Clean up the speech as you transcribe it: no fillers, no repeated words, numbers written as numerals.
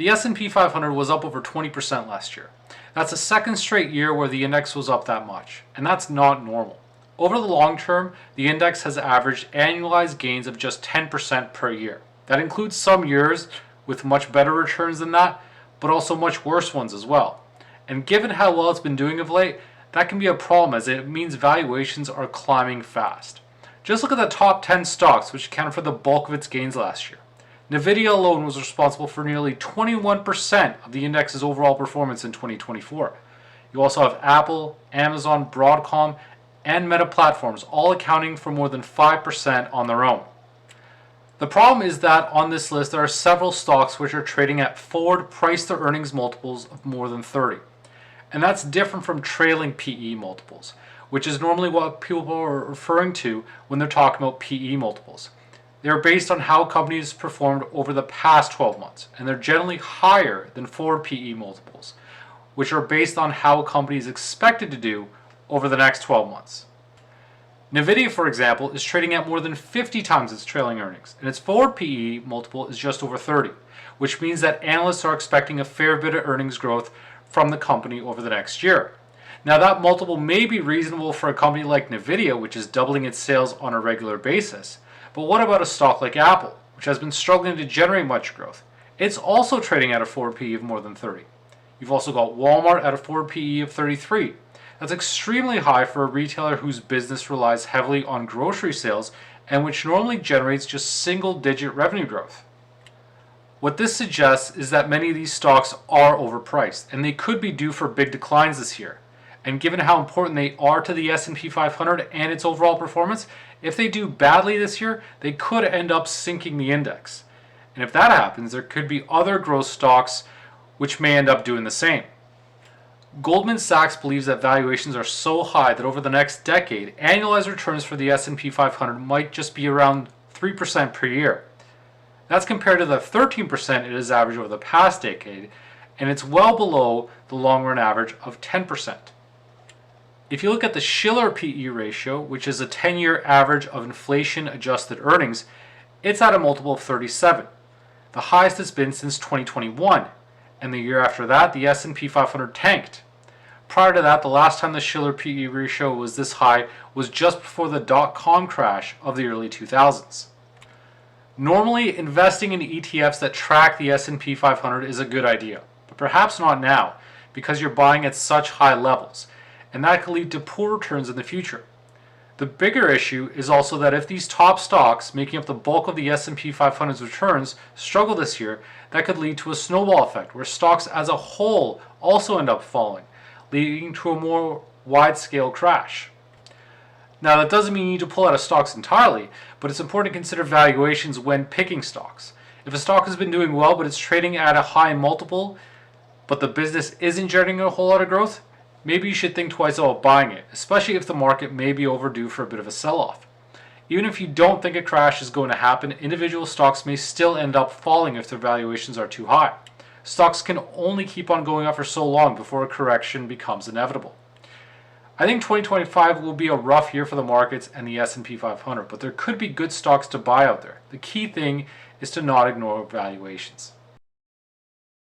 The S&P 500 was up over 20% last year. That's the second straight year where the index was up that much, and that's not normal. Over the long term, the index has averaged annualized gains of just 10% per year. That includes some years with much better returns than that, but also much worse ones as well. And given how well it's been doing of late, that can be a problem as it means valuations are climbing fast. Just look at the top 10 stocks which accounted for the bulk of its gains last year. Nvidia alone was responsible for nearly 21% of the index's overall performance in 2024. You also have Apple, Amazon, Broadcom, and Meta Platforms all accounting for more than 5% on their own. The problem is that on this list there are several stocks which are trading at forward price to earnings multiples of more than 30. And that's different from trailing PE multiples, which is normally what people are referring to when they're talking about PE multiples. They're based on how companies performed over the past 12 months, and they're generally higher than forward PE multiples, which are based on how a company is expected to do over the next 12 months. Nvidia, for example, is trading at more than 50 times its trailing earnings, and its forward PE multiple is just over 30, which means that analysts are expecting a fair bit of earnings growth from the company over the next year. Now, that multiple may be reasonable for a company like Nvidia, which is doubling its sales on a regular basis, but what about a stock like Apple, which has been struggling to generate much growth? It's also trading at a forward PE of more than 30. You've also got Walmart at a forward PE of 33. That's extremely high for a retailer whose business relies heavily on grocery sales and which normally generates just single-digit revenue growth. What this suggests is that many of these stocks are overpriced, and they could be due for big declines this year. And given how important they are to the S&P 500 and its overall performance, if they do badly this year, they could end up sinking the index. And if that happens, there could be other growth stocks which may end up doing the same. Goldman Sachs believes that valuations are so high that over the next decade, annualized returns for the S&P 500 might just be around 3% per year. That's compared to the 13% it has averaged over the past decade, and it's well below the long-run average of 10%. If you look at the Shiller PE ratio, which is a 10-year average of inflation-adjusted earnings, it's at a multiple of 37, the highest it's been since 2021, and the year after that, the S&P 500 tanked. Prior to that, the last time the Shiller PE ratio was this high was just before the dot-com crash of the early 2000s. Normally, investing in ETFs that track the S&P 500 is a good idea, but perhaps not now, because you're buying at such high levels, and that could lead to poor returns in the future. The bigger issue is also that if these top stocks, making up the bulk of the S&P 500's returns, struggle this year, that could lead to a snowball effect where stocks as a whole also end up falling, leading to a more wide-scale crash. Now, that doesn't mean you need to pull out of stocks entirely, but it's important to consider valuations when picking stocks. If a stock has been doing well but it's trading at a high multiple, but the business isn't generating a whole lot of growth, maybe you should think twice about buying it, especially if the market may be overdue for a bit of a sell-off. Even if you don't think a crash is going to happen, individual stocks may still end up falling if their valuations are too high. Stocks can only keep on going up for so long before a correction becomes inevitable. I think 2025 will be a rough year for the markets and the S&P 500, but there could be good stocks to buy out there. The key thing is to not ignore valuations.